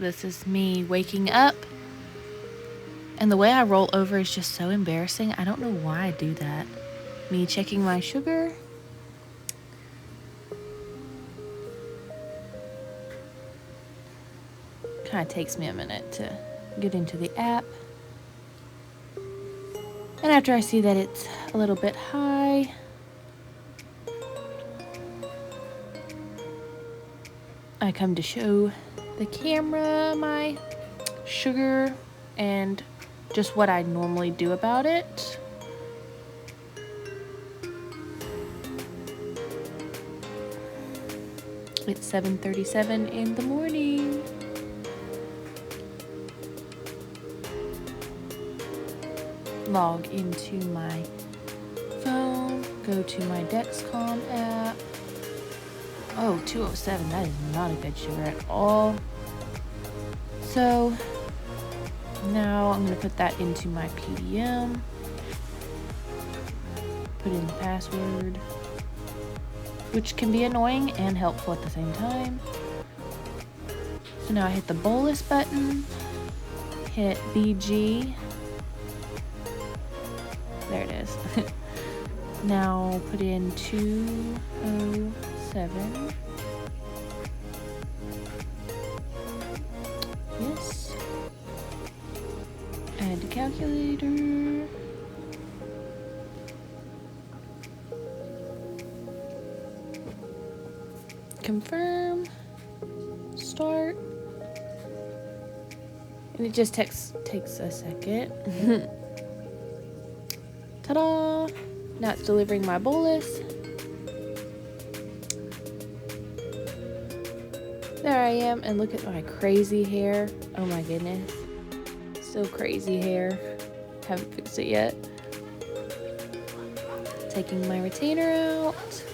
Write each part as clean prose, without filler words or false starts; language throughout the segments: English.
this is me waking up, and the way I roll over is just so embarrassing. I don't know why I do that. Me checking my sugar. Kind of takes me a minute to get into the app. And after I see that it's a little bit high, I come to show the camera my sugar and just what I normally do about it. It's 7:37 in the morning. Log into my phone, go to my Dexcom app. Oh, 207, that is not a good sugar at all. So now I'm going to put that into my PDM, put in the password, which can be annoying and helpful at the same time. So now I hit the bolus button, hit BG. There it is. Now put in 207. Yes. Add to calculator. Confirm. Start. And it just takes a second. Ta-da! Now it's delivering my bolus. There I am, and look at my crazy hair. Oh my goodness. Still crazy hair. Haven't fixed it yet. Taking my retainer out.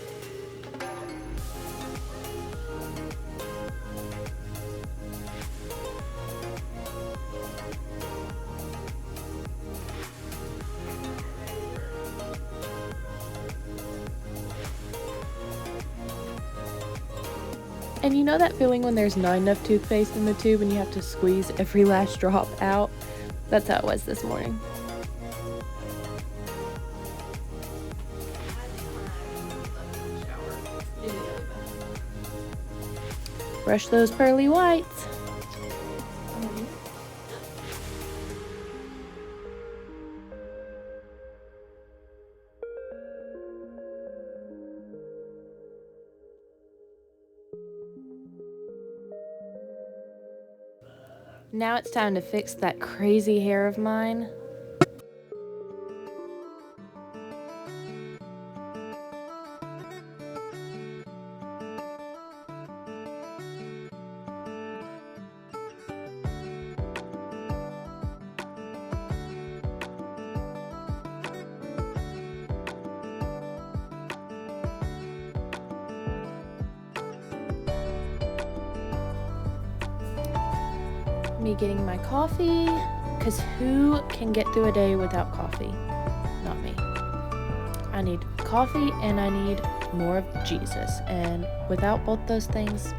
And you know that feeling when there's not enough toothpaste in the tube and you have to squeeze every last drop out? That's how it was this morning. Brush those pearly whites. Now it's time to fix that crazy hair of mine. Me getting my coffee, because who can get through a day without coffee? Not me. I need coffee and I need more of Jesus, and without both those things,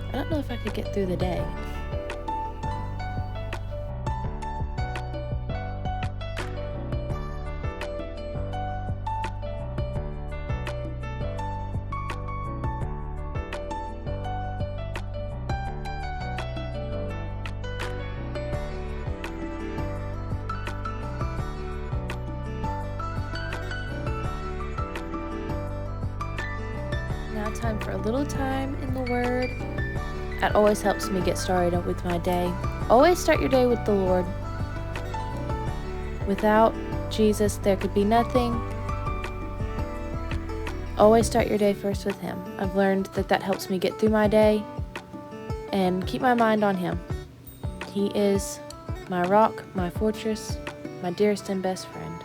I don't know if I could get through the day. Now time for a little time in the Word. That always helps me get started with my day. Always start your day with the Lord. Without Jesus, there could be nothing. Always start your day first with Him. I've learned that helps me get through my day and keep my mind on Him. He is my rock, my fortress, my dearest and best friend.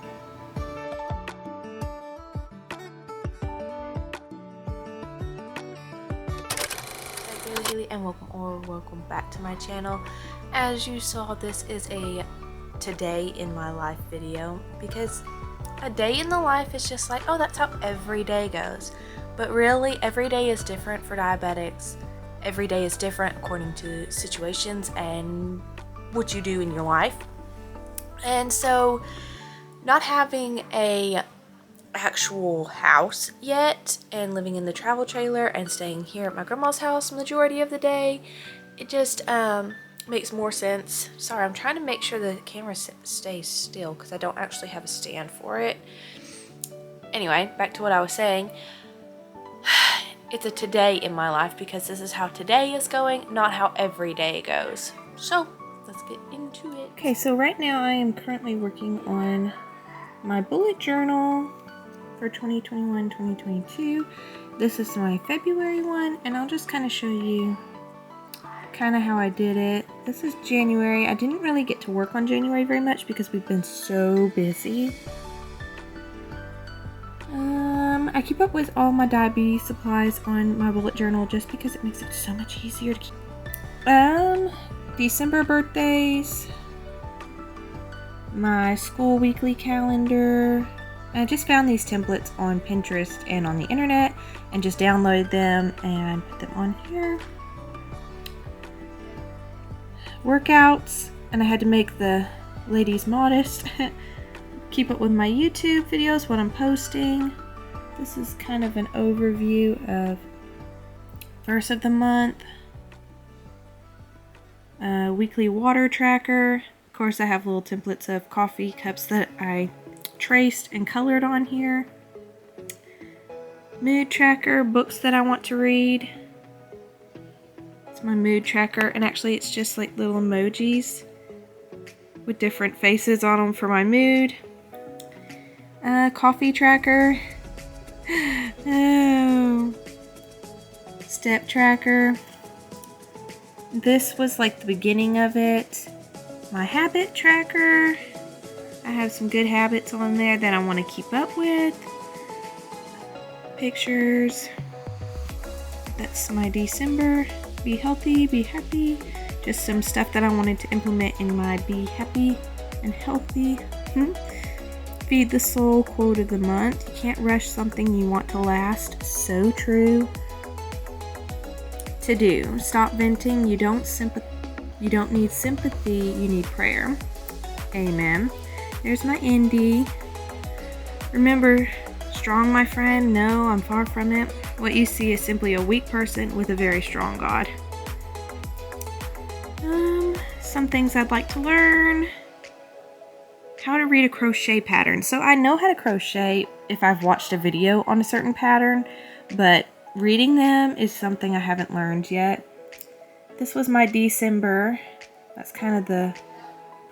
And welcome back to my channel. As you saw, this is a today in my life video, because a day in the life is just like, oh, that's how every day goes. But really, every day is different for diabetics. every day is different according to situations and what you do in your life. And so not having a actual house yet and living in the travel trailer and staying here at my grandma's house majority of the day, it just makes more sense. Sorry, I'm trying to make sure the camera stays still because I don't actually have a stand for it. Anyway, back to what I was saying. It's a today in my life because this is how today is going, not how every day goes. So let's get into it. Okay, so right now I am currently working on my bullet journal for 2021-2022. This is my February one, and I'll just kind of show you kind of how I did it. This is January. I didn't really get to work on January very much because we've been so busy. I keep up with all my diabetes supplies on my bullet journal just because it makes it so much easier to keep. December birthdays, my school weekly calendar. I just found these templates on Pinterest and on the internet and just downloaded them and put them on here. Workouts, and I had to make the ladies modest. Keep up with my YouTube videos, what I'm posting. This is kind of an overview of verse of the month. Weekly water tracker. Of course, I have little templates of coffee cups that I traced and colored on here. Mood tracker, books that I want to read. It's my mood tracker, and actually it's just like little emojis with different faces on them for my mood. Coffee tracker. Oh. Step tracker. This was like the beginning of it. My habit tracker. I have some good habits on there that I want to keep up with. Pictures. That's my December. Be healthy, be happy. Just some stuff that I wanted to implement in my be happy and healthy. Feed the soul quote of the month. You can't rush something you want to last. So true. To do. Stop venting. You don't need sympathy. You need prayer. Amen. There's my indie. Remember, strong, my friend? No, I'm far from it. What you see is simply a weak person with a very strong God. Some things I'd like to learn. How to read a crochet pattern. So I know how to crochet if I've watched a video on a certain pattern, but reading them is something I haven't learned yet. This was my December. That's kind of the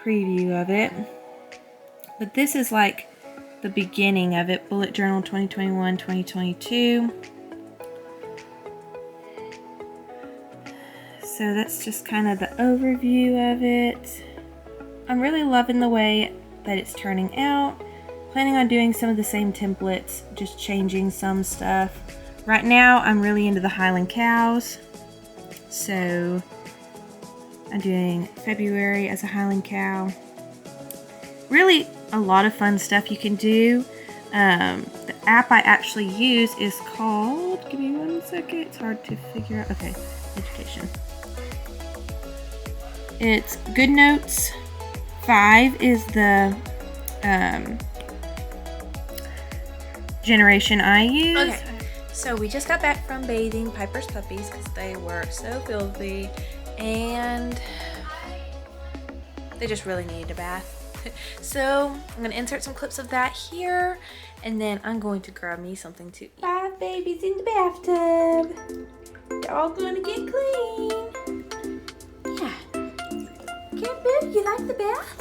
preview of it. But this is like the beginning of it. Bullet journal 2021-2022. So that's just kind of the overview of it. I'm really loving the way that it's turning out. Planning on doing some of the same templates, just changing some stuff. Right now I'm really into the Highland cows, so I'm doing February as a Highland cow. Really a lot of fun stuff you can do. The app I actually use is called, give me 1 second, it's hard to figure out. Okay, education. It's Good Notes. 5 is the generation I use. Okay, so we just got back from bathing Piper's puppies because they were so filthy and they just really needed a bath. So I'm going to insert some clips of that here, and then I'm going to grab me something to eat. 5 babies in the bathtub. They're all going to get clean. Yeah. Campbell, you like the bath?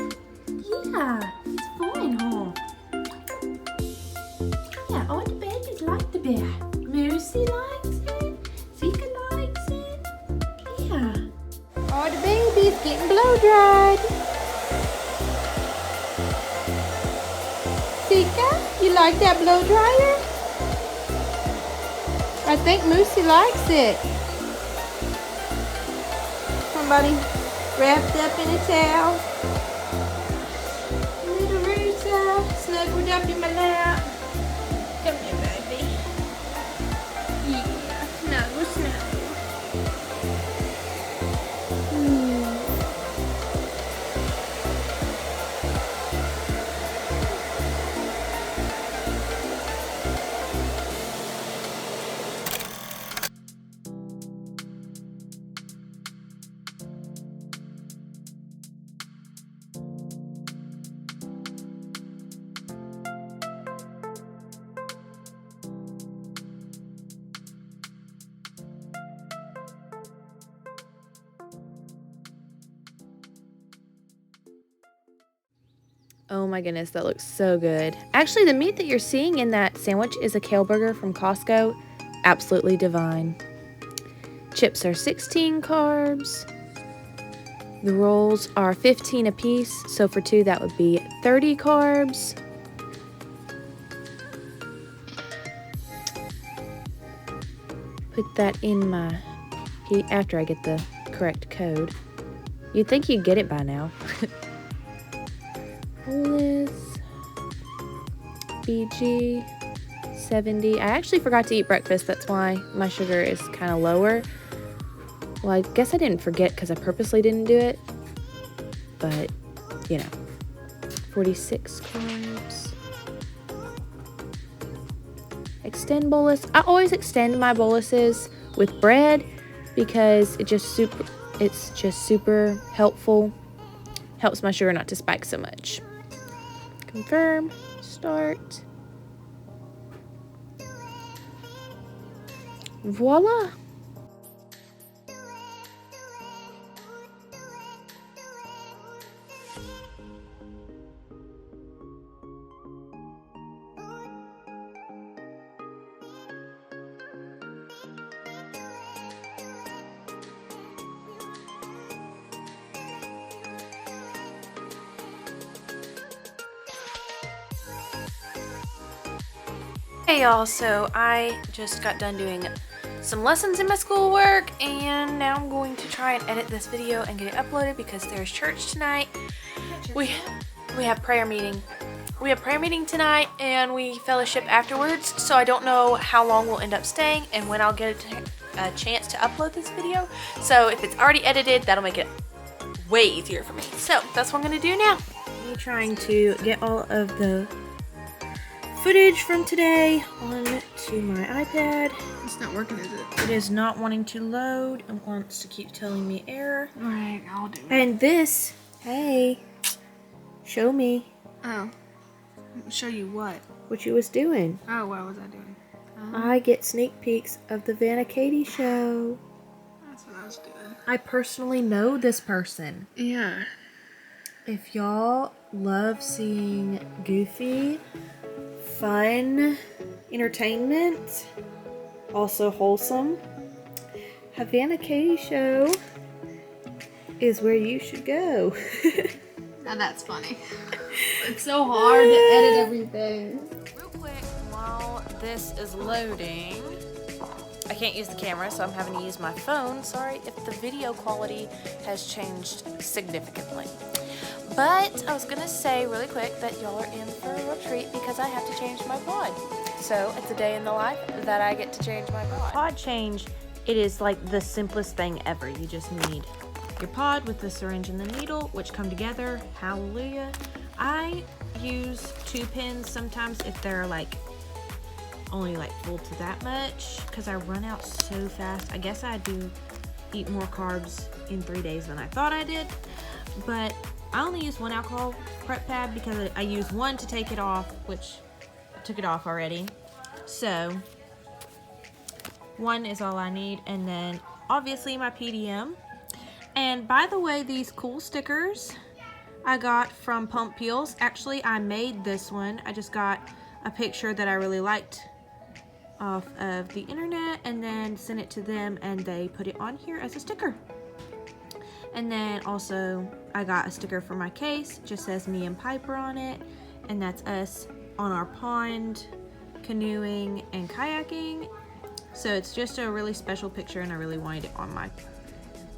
Yeah, it's fine, huh? Yeah, all the babies like the bath. Mercy likes it. Zika likes it. Yeah. All the babies getting blow dried. Zika, you like that blow dryer? I think Moosey likes it. Somebody wrapped up in a towel. Little Rita snuggled up in my lap. Come here, baby. Yeah, snuggle, snuggle. Oh my goodness, that looks so good. Actually, the meat that you're seeing in that sandwich is a kale burger from Costco. Absolutely divine. Chips are 16 carbs. The rolls are 15 a piece, so for 2 that would be 30 carbs. Put that in my, after I get the correct code. You'd think you'd get it by now. Bliss, BG, 70. I actually forgot to eat breakfast. That's why my sugar is kind of lower. Well, I guess I didn't forget because I purposely didn't do it. But, you know, 46 carbs. Extend bolus. I always extend my boluses with bread because it's just super helpful. Helps my sugar not to spike so much. Confirm. Start. Voila. Hey y'all, so I just got done doing some lessons in my schoolwork and now I'm going to try and edit this video and get it uploaded because there's church tonight. We have prayer meeting. We have prayer meeting tonight and we fellowship afterwards, so I don't know how long we'll end up staying and when I'll get a chance to upload this video. So if it's already edited, that'll make it way easier for me. So that's what I'm going to do now. I'm trying to get all of the footage from today onto my iPad. It's not working, is it? It is not wanting to load. It wants to keep telling me error. Alright, I'll do it. And this, hey, show me. Oh. Show you what? What you was doing. Oh, what was I doing? I get sneak peeks of the Vanna Katie show. That's what I was doing. I personally know this person. Yeah. If y'all love seeing goofy, fun entertainment, also wholesome, Havana Katie show is where you should go. Now that's funny. It's so hard to edit everything. Real quick, while this is loading, I can't use the camera, so I'm having to use my phone. Sorry if the video quality has changed significantly. But I was gonna say really quick that y'all are in for a treat because I have to change my pod. So it's a day in the life that I get to change my pod. Pod change, it is like the simplest thing ever. You just need your pod with the syringe and the needle, which come together. Hallelujah. I use 2 pins sometimes if they're like only like full to that much because I run out so fast. I guess I do eat more carbs in 3 days than I thought I did, but I only use 1 alcohol prep pad because I use 1 to take it off, which I took it off already. So 1 is all I need, and then obviously my PDM. And by the way, these cool stickers I got from Pump Peels. Actually, I made this one. I just got a picture that I really liked off of the internet and then sent it to them and they put it on here as a sticker. And then also I got a sticker for my case. It just says me and Piper on it, and that's us on our pond canoeing and kayaking. So it's just a really special picture and I really wanted it on my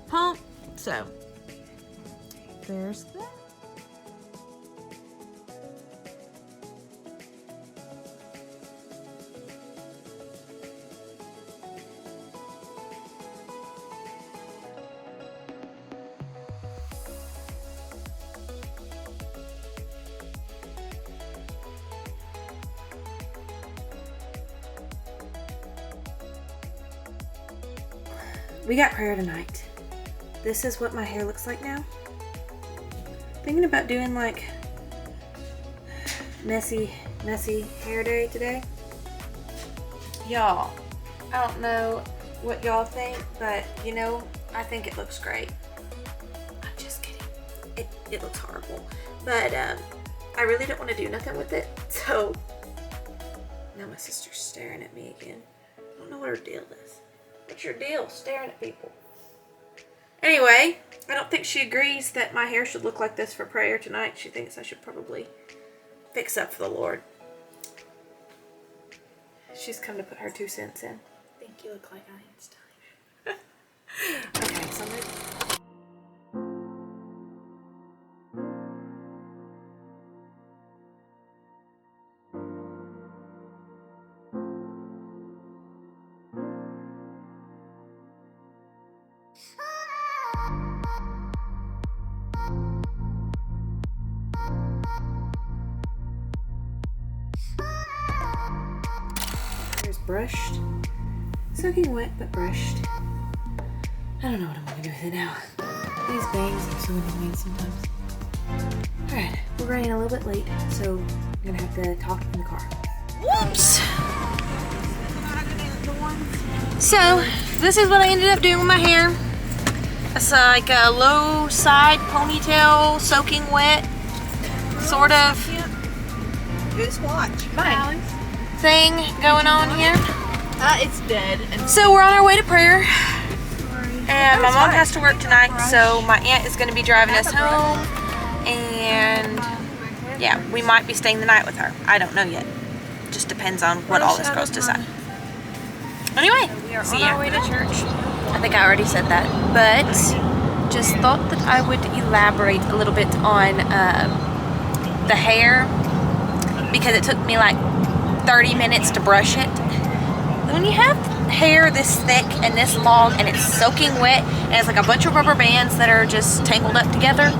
pump. So there's that. We got prayer tonight. This is what my hair looks like now. Thinking about doing like messy hair day today. Y'all, I don't know what y'all think, but you know, I think it looks great. I'm just kidding. It looks horrible. But I really don't want to do nothing with it. So now my sister's staring at me again. I don't know what her deal is. What's your deal staring at people? Anyway, I don't think she agrees that my hair should look like this for prayer tonight. She thinks I should probably fix up for the Lord. She's come to put her 2 cents in. I think you look like Einstein. Okay, so I'm gonna... Hair's brushed. Soaking wet, but brushed. I don't know what I'm gonna do with it now. These bangs are so annoying sometimes. Alright, we're running a little bit late, so I'm gonna have to talk in the car. Whoops! So, this is what I ended up doing with my hair. It's like a low side ponytail, soaking wet, sort of. Whose watch? Mine. Thing going on here. It's dead. So we're on our way to prayer. And my mom has to work tonight, so my aunt is going to be driving us home. And yeah, we might be staying the night with her. I don't know yet. Just depends on what all this girls decide. Anyway, We are see on ya. our way to church. I think I already said that, but just thought that I would elaborate a little bit on the hair, because it took me like 30 minutes to brush it. When you have hair this thick and this long and it's soaking wet and it's like a bunch of rubber bands that are just tangled up together,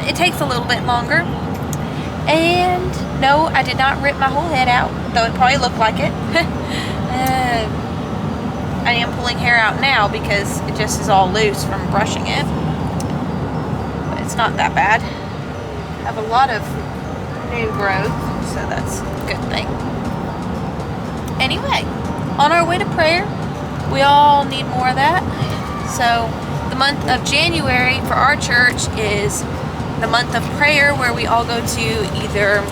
it takes a little bit longer. And no, I did not rip my whole head out, though it probably looked like it. I am pulling hair out now because it just is all loose from brushing it, but it's not that bad. I have a lot of new growth, so that's a good thing. Anyway, on our way to prayer. We all need more of that. So the month of January for our church is the month of prayer, where we all go to either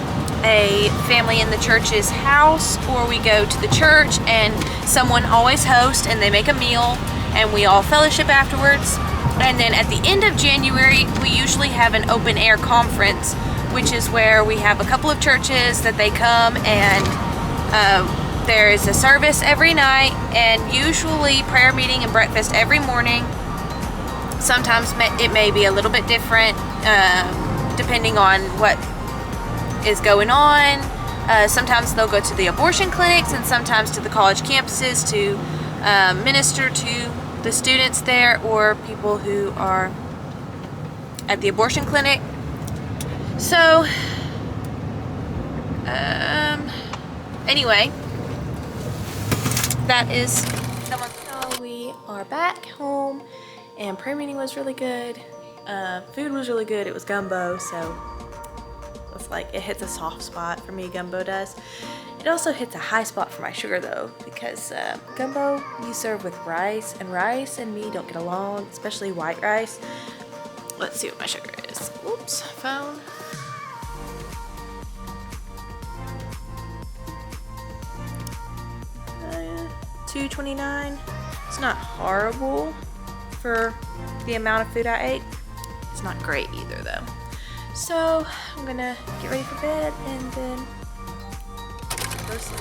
a family in the church's house, or we go to the church and someone always hosts and they make a meal and we all fellowship afterwards. And then at the end of January, we usually have an open air conference, which is where we have a couple of churches that they come, and there is a service every night, and usually prayer meeting and breakfast every morning. Sometimes it may be a little bit different depending on what is going on. Sometimes they'll go to the abortion clinics and sometimes to the college campuses to minister to the students there or people who are at the abortion clinic. So anyway, that is someone. So we are back home, and prayer meeting was really good. Food was really good. It was gumbo, so it's like it hits a soft spot for me. Gumbo does. It also hits a high spot for my sugar though, because gumbo you serve with rice, and rice and me don't get along, especially white rice. Let's see what my sugar is. Oops, phone. 229. It's not horrible for the amount of food I ate. It's not great either though. So I'm gonna get ready for bed and then go to sleep.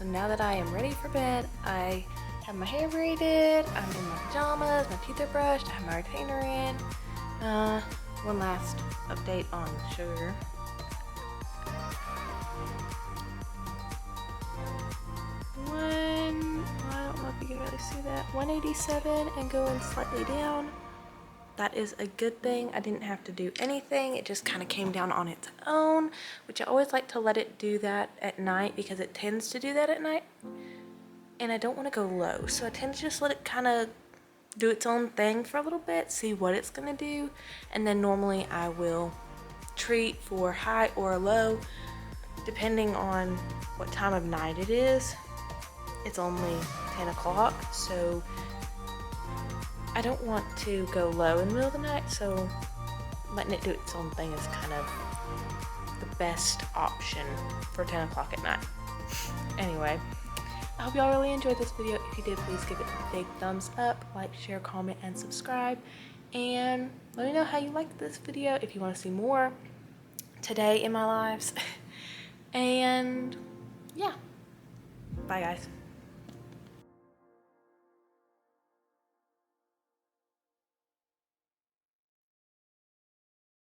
Now that I am ready for bed, I have my hair braided, I'm in my pajamas, my teeth are brushed, I have my retainer in. One last update on sugar. I don't know if you can really see that. 187 and going slightly down. That is a good thing. I didn't have to do anything. It just kind of came down on its own, which I always like to let it do that at night because it tends to do that at night. And I don't want to go low, so I tend to just let it kind of do its own thing for a little bit, see what it's going to do, and then normally I will treat for high or low depending on what time of night it is. It's only 10 o'clock, so I don't want to go low in the middle of the night, so letting it do its own thing is kind of the best option for 10 o'clock at night. Anyway, I hope y'all really enjoyed this video. If you did, please give it a big thumbs up, like, share, comment, and subscribe. And let me know how you liked this video, if you want to see more today in my lives. And yeah, bye guys.